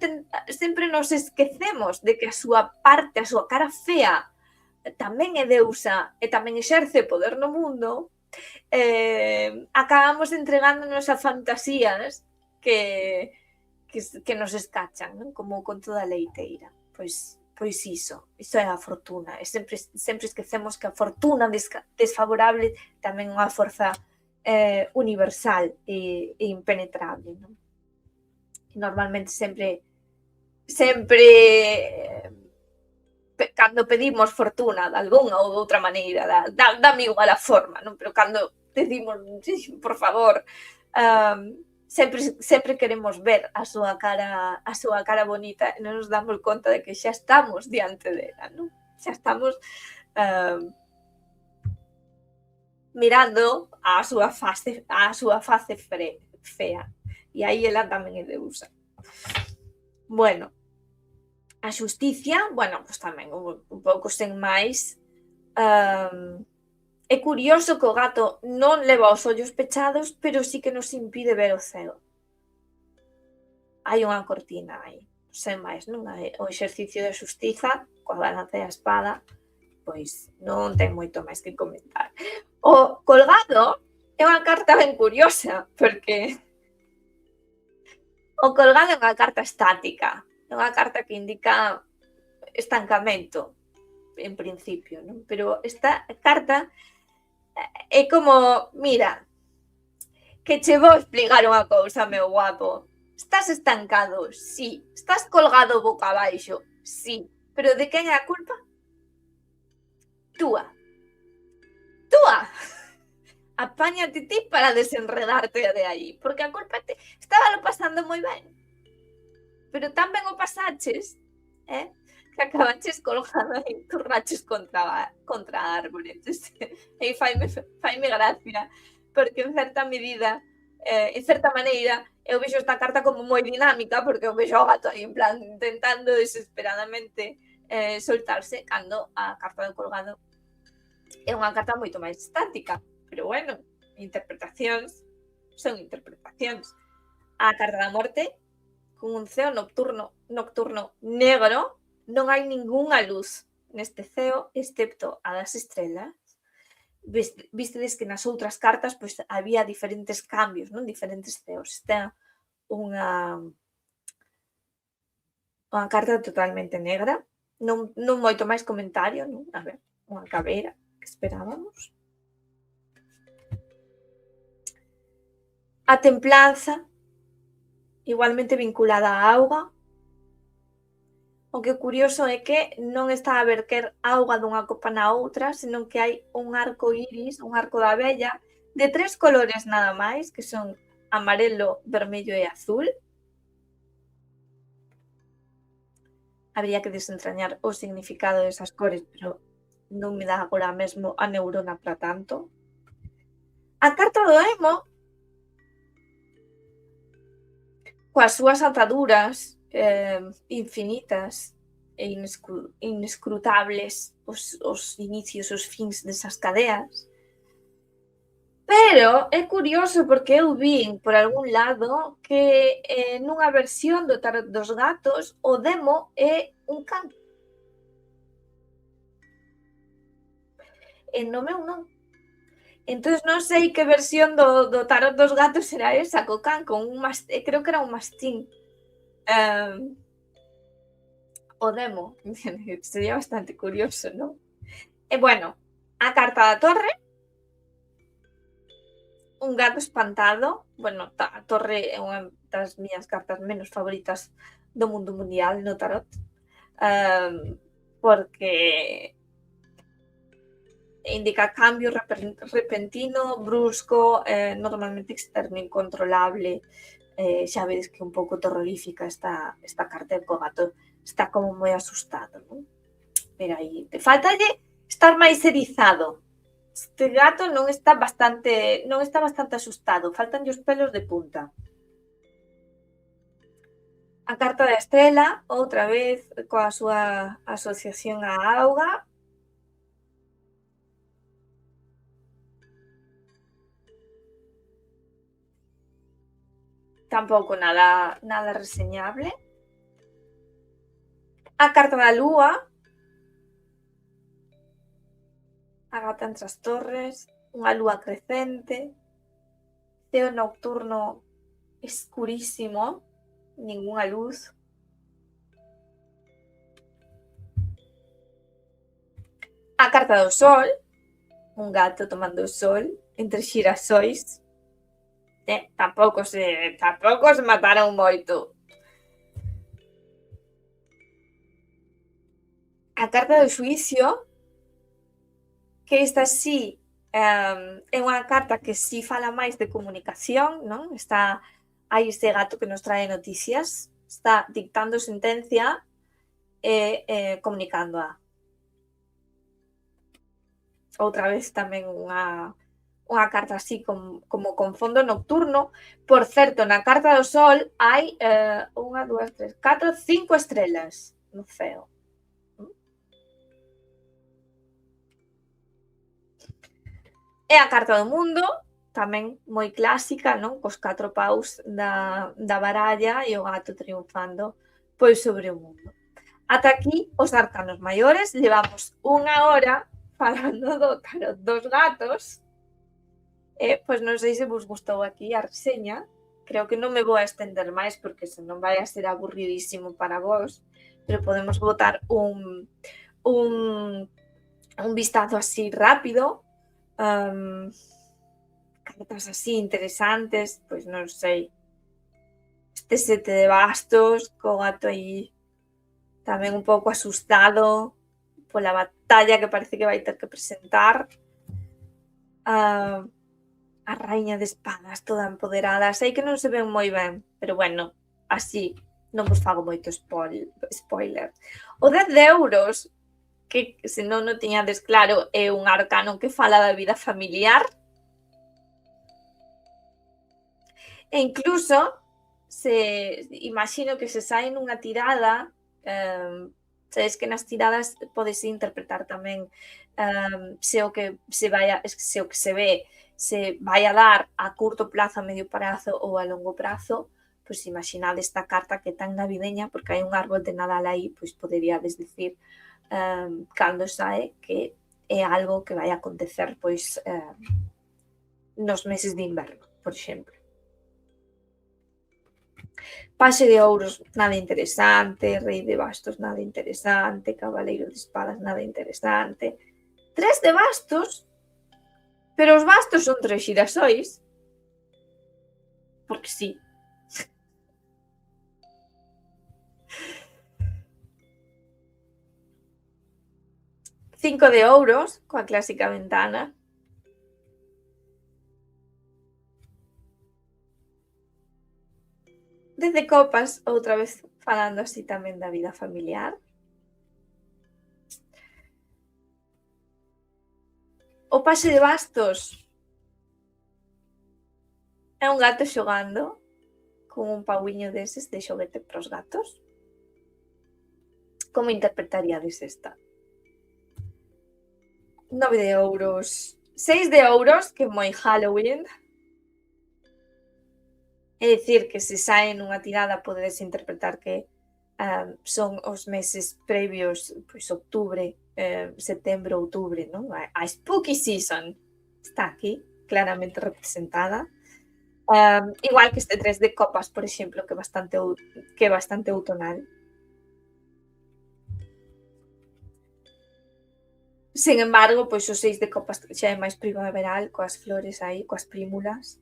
nos esquecemos de que a súa parte, a súa cara fea, tamén é deusa e tamén exerce poder no mundo, acabamos entregándonos a fantasías que nos escachan, non? Como con toda leiteira. Pois pois iso é a fortuna. E sempre esquecemos que a fortuna desfavorable tamén é unha forza universal e impenetrable, non? E normalmente sempre cando pedimos fortuna de algunha ou de outra maneira, dame igual a forma, non? Pero cando decimos, por favor, sempre queremos ver a súa cara bonita e non nos damos conta de que xa estamos diante dela, non? Xa estamos mirando a súa face fea. E aí ela tamén é deusa. Bueno, a xusticia, bueno, pois tamén un pouco sen máis. É curioso que o gato non leva os ollos pechados, pero sí que nos impide ver o ceo. Hai unha cortina aí, sen máis, non? O exercicio de xustiza, coa balanza e a espada, pois non ten moito máis que comentar. O colgado é unha carta ben curiosa, porque o colgado é unha carta estática, é unha carta que indica estancamento, en principio, non? Pero esta carta é como, mira, que che vou explicar unha cousa, meu guapo. Estás estancado, sí. Estás colgado boca abaixo, sí. Pero de quen é a culpa? Túa. Apáñate ti para desenredarte de aí, porque a culpa estaba pasando moi ben. Pero tan ben o pasaches, que acabaches colgado e turraches contra a árbore. E faime gracia, porque en certa medida, en certa maneira, eu vexo esta carta como moi dinámica, porque eu vexo ao gato aí en plan intentando desesperadamente soltarse, cando a carta do colgado é unha carta moito máis estática. Pero bueno, interpretacións son interpretacións. A carta da morte, con un ceo nocturno negro, non hai ningunha luz neste ceo, excepto a das estrelas. Vistedes que nas outras cartas pois había diferentes cambios, non? Diferentes ceos. Esta unha carta totalmente negra, non moito máis comentario, non? A ver, unha caveira, que esperábamos. A templanza, igualmente vinculada á auga. O que curioso é que non está a verter auga dunha copa na outra, senón que hai un arco iris, un arco da vella, de 3 colores nada máis, que son amarelo, vermello e azul. Habría que desentrañar o significado desas cores, pero non me dá agora mesmo a neurona para tanto. A carta do emo, coas súas ataduras infinitas e inescrutables, os inicios, os fins desas cadeas. Pero é curioso porque eu vin por algún lado que nunha versión do tarot dos gatos o demo é un can. E no meu non. Entón non sei que versión do tarot dos gatos será esa, co can, con creo que era un mastín. O demo, sería bastante curioso, non? E bueno, a carta da torre, un gato espantado. Bueno, a torre é unha das miñas cartas menos favoritas do mundo mundial no tarot, porque indica cambio repentino, brusco, normalmente externo, incontrolable. Xa vedes que un pouco terrorífica esta carta, co gato está como moi asustado, non? Pero aí, te faltalle estar máis erizado. Este gato non está bastante asustado, faltanlle os pelos de punta. A carta da estrela, outra vez, coa súa asociación á auga. Tampouco nada reseñable. A carta da lúa, a gata entre as torres, unha lúa crecente, ceo nocturno escurísimo, ningunha luz. A carta do sol, un gato tomando o sol entre xirasois. Tampouco se mataron moito. A carta do xuicio, que esta sí é unha carta que sí fala máis de comunicación, non? Está aí este gato que nos trae noticias, está dictando sentencia e comunicándoa. Outra vez tamén unha carta así como con fondo nocturno. Por certo, na carta do sol hai 1, 2, 3, 4, 5 estrelas no ceo. É a carta do mundo, tamén moi clásica, non? Cos 4 paus da baralla e o gato triunfando pois sobre o mundo. Ata aquí os arcanos maiores, levamos unha hora falando do tarot dos gatos. Pois non sei se vos gustou aquí a reseña, creo que non me vou a estender máis porque senón vai a ser aburridísimo para vos, pero podemos botar un vistazo así rápido. Cartas así interesantes, pois non sei. Este 7 de bastos, co gato aí tamén un pouco asustado pola batalla que parece que vai ter que presentar. A raíña de espadas toda empoderada. Sei que non se ven moi ben, pero bueno, así non vos fago moito spoiler. O 10 de euros, que se non o tiñades claro, é un arcano que fala da vida familiar. E incluso, imagino que se sae nunha tirada, sabes que nas tiradas podes interpretar tamén se o que se ve se vai a dar a curto plazo, a medio prazo ou a longo prazo, pois imaginade esta carta que é tan navideña, porque hai un árbol de Nadal aí, pois poderíades dicir cando sae que é algo que vai acontecer pois nos meses de inverno, por exemplo. Paxe de ouros, nada interesante. Rei de bastos, nada interesante. Cabaleiro de espadas, nada interesante. 3 de bastos, pero os bastos son 3 xirasois. Porque sí. 5 de ouros, coa clásica ventana. 10 de copas, outra vez falando así tamén da vida familiar. O paxe de bastos é un gato xogando con un pauiño deses de xoguete pros gatos. Como interpretaríades esta? 9 de ouros. 6 de ouros, que é moi Halloween. É dicir, que se sae nunha tirada podedes interpretar que son os meses previos, pois outubro, setembro, outubro, non? A spooky season está aquí, claramente representada. Igual que este 3 de copas, por exemplo, que é bastante outonal. Sen embargo, pois o 6 de copas xa é máis primaveral, coas flores aí, coas prímulas.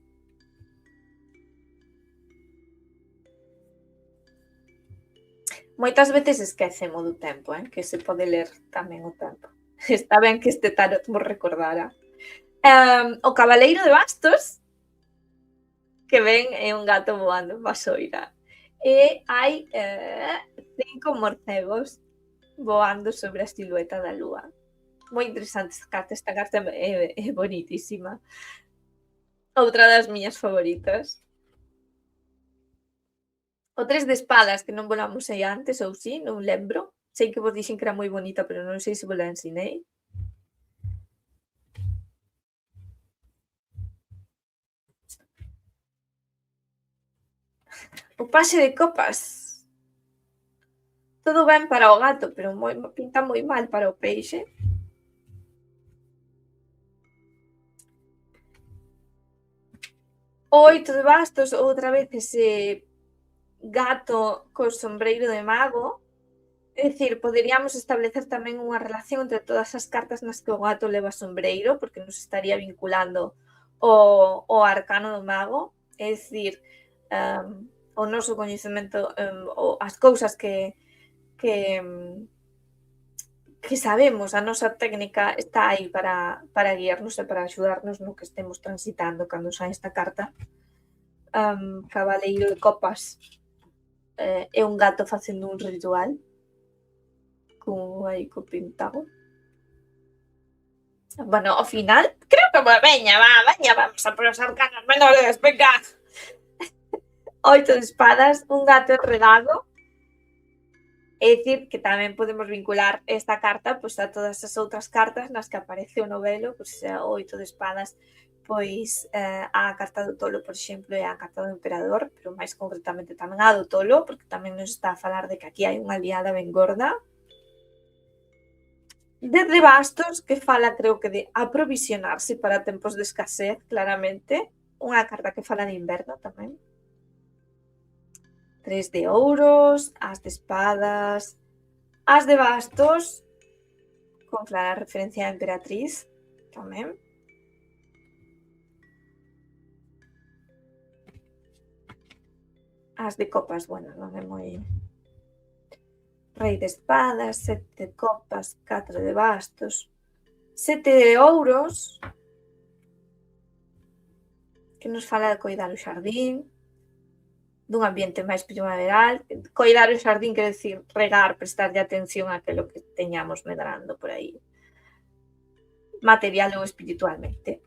Moitas veces esquecemo do tempo, que se pode ler tamén o tempo. Está ben que este tarot vos recordara. O cabaleiro de bastos, que ven é un gato voando en vasoira. E hai 5 morcegos voando sobre a silueta da lúa. Moi interesante esta carta é bonitísima. Outra das miñas favoritas. O 3 de espadas, que non volamos aí antes, ou si, non lembro. Sei que vos dixen que era moi bonita, pero non sei se vos la ensinei. O paxe de copas. Todo ben para o gato, pero pinta moi mal para o peixe. O 8 de bastos, outra vez ese gato co sombreiro de mago, É dicir, poderíamos establecer tamén unha relación entre todas as cartas nas que o gato leva sombreiro, porque nos estaría vinculando o arcano do mago, é dicir, o noso coñecemento, as cousas que, que sabemos, a nosa técnica está aí para guiarnos e para axudarnos no que estemos transitando cando sae esta carta. Cabaleiro de copas é un gato facendo un ritual aí co Pentágono. Bueno, ao final, creo que veña, vamos a por os arcanos menores, venga. 8 de espadas, un gato enredado. É dicir, que tamén podemos vincular esta carta pois, a todas as outras cartas nas que aparece o novelo, pois o 8 de espadas, pois a carta do tolo, por exemplo, é a carta do emperador, pero máis concretamente tamén a do tolo, porque tamén nos está a falar de que aquí hai unha aliada ben gorda. Desde bastos, que fala, creo que de aprovisionarse para tempos de escasez, claramente. Unha carta que fala de inverno tamén. 3 de ouros, as de espadas, as de bastos, con clara referencia a emperatriz, tamén. As de copas, bueno, non é moi... Rei de espadas, 7 de copas, 4 de bastos, 7 de ouros, que nos fala de coidar o xardín, dun ambiente máis primaveral. Coidar o xardín quere dicir regar, prestarlle atención a aquilo que teñamos medrando por aí, material ou espiritualmente.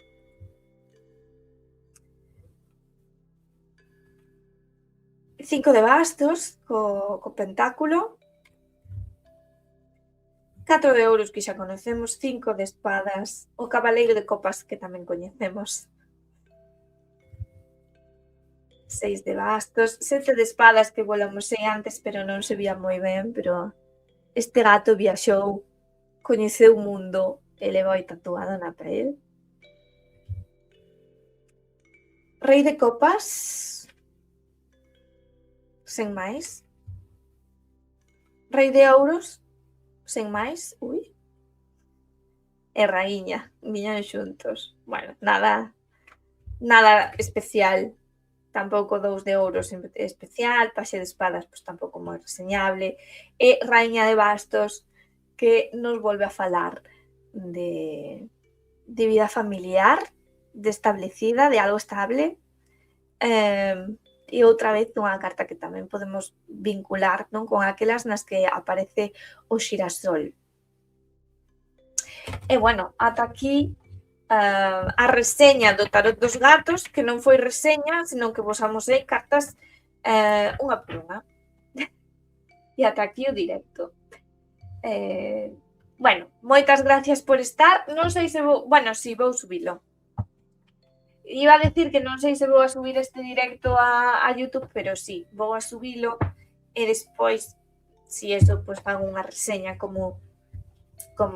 Cinco de bastos, co pentáculo. 4 de ouros que xa conocemos, 5 de espadas, o cabaleiro de copas que tamén coñecemos. 6 de bastos, 7 de espadas que volamos antes, pero non se vía moi ben, pero este gato viaxou, coñeceu o mundo e levou tatuado na pel. Rei de copas, sen máis. Rei de ouros, sen máis. Ui. E raíña, viñan xuntos. Bueno, nada especial. Tampouco 2 de ouros especial, paxe de espadas, pois tampouco moi reseñable, e raíña de bastos, que nos volve a falar de vida familiar, de establecida, de algo estable, e outra vez unha carta que tamén podemos vincular, non, con aquelas nas que aparece o xirasol. E bueno, ata aquí a reseña do tarot dos gatos, que non foi reseña, senón que vos amosei cartas unha por unha. E ata aquí o directo. Bueno, moitas gracias por estar. Non sei se vou... Bueno, si, vou subilo. Iba a decir que non sei se vou a subir este directo a YouTube, pero sí, vou a subilo e despois, si eso, pois fago unha reseña como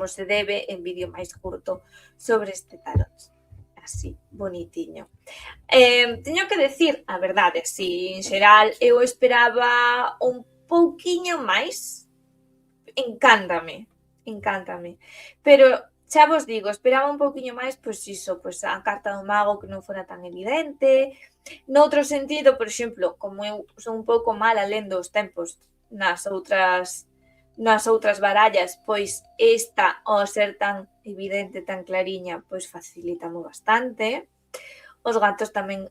se debe en vídeo máis curto sobre este tarot. Así, bonitiño. Teño que decir, a verdade, si en xeral eu esperaba un pouquiño máis. Encántame. Pero xa vos digo, esperaba un pouquiño máis, pois iso, pois a carta do mago que non fora tan evidente. Noutro sentido, por exemplo, como eu son un pouco mala lendo os tempos nas outras barallas, pois esta, ao ser tan evidente, tan clariña, pois facilitamos bastante. Os gatos tamén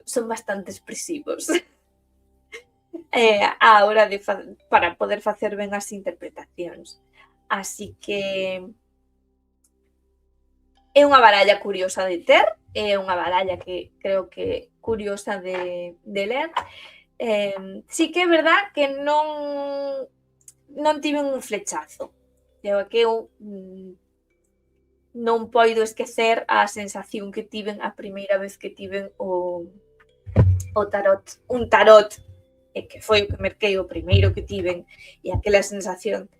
son bastante expresivos a hora para poder facer ben as interpretacións. Así que é unha baralla curiosa de ter, é unha baralla que creo que curiosa de ler. Sí que é verdad que non tiven un flechazo. Que eu non poido esquecer a sensación que tiven a primeira vez que tiven o tarot. Un tarot, que foi o que merquei o primeiro que tiven, e aquela sensación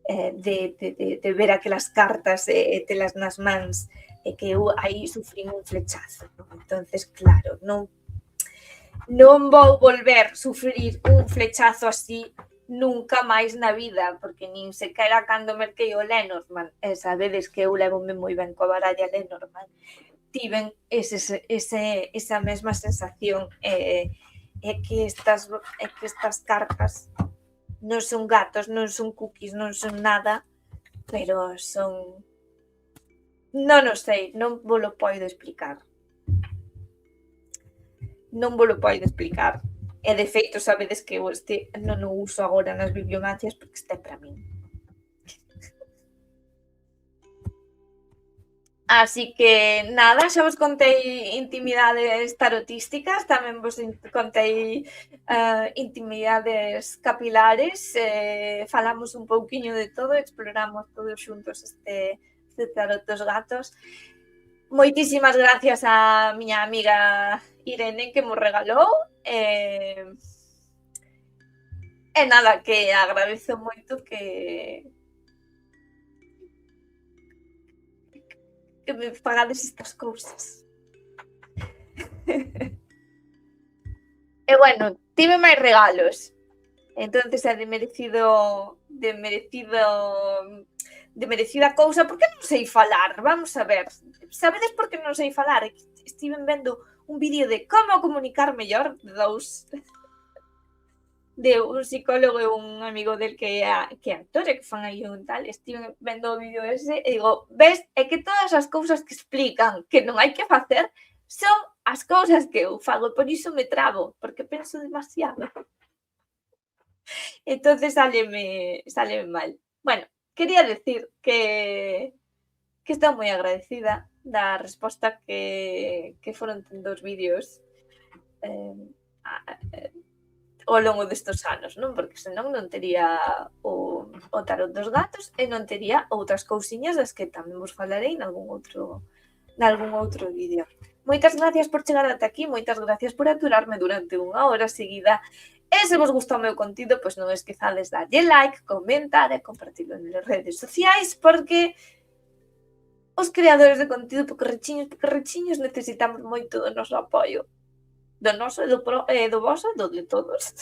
de ver aquelas cartas e telas nas mans, e que eu aí sufrín un flechazo. Entonces, claro, non vou volver a sufrir un flechazo así nunca máis na vida, porque nin sequera cando merquei o Lenormand, e sabedes que eu levome moi ben coa baralla Lenormand, tiven esa mesma sensación, é que estas cartas non son gatos, non son cookies, non son nada, pero son... Non o sei, non vos lo podo explicar. Non vos lo podo explicar. E de feito, sabedes que eu non o uso agora nas bibliomancias porque este é para min. Así que, nada, xa vos contei intimidades tarotísticas, tamén vos contei intimidades capilares, falamos un pouquiño de todo, exploramos todos xuntos este tarot dos gatos. Moitísimas gracias a miña amiga Irene que mo regalou, e nada, que agradezo moito que me pagades estas cousas. E bueno, tive máis regalos. Entonces é de merecida cousa, porque non sei falar. Vamos a ver. Sabedes por que non sei falar? Estiven vendo un vídeo de como comunicar mellor de un psicólogo e un amigo del que é actor e que fan aí un tal. Estive vendo o vídeo ese e digo, ves, é que todas as cousas que explican que non hai que facer son as cousas que eu fago, por iso me trabo, porque penso demasiado. Entonces sáleme mal. Bueno, quería decir que estou moi agradecida da resposta que foron tendo os vídeos ao longo destes anos, non? Porque senón non tería o tarot dos gatos e non tería outras cousiñas das que tamén vos falarei nalgún outro vídeo. Moitas gracias por chegar ata aquí, moitas gracias por aturarme durante unha hora seguida. E se vos gusta o meu contido, pois non esquezades darlle like, comentar e compartirlo nas redes sociais, porque os creadores de contido pequerrechiños necesitamos moito do noso apoio. Do noso, do voso, do de todos.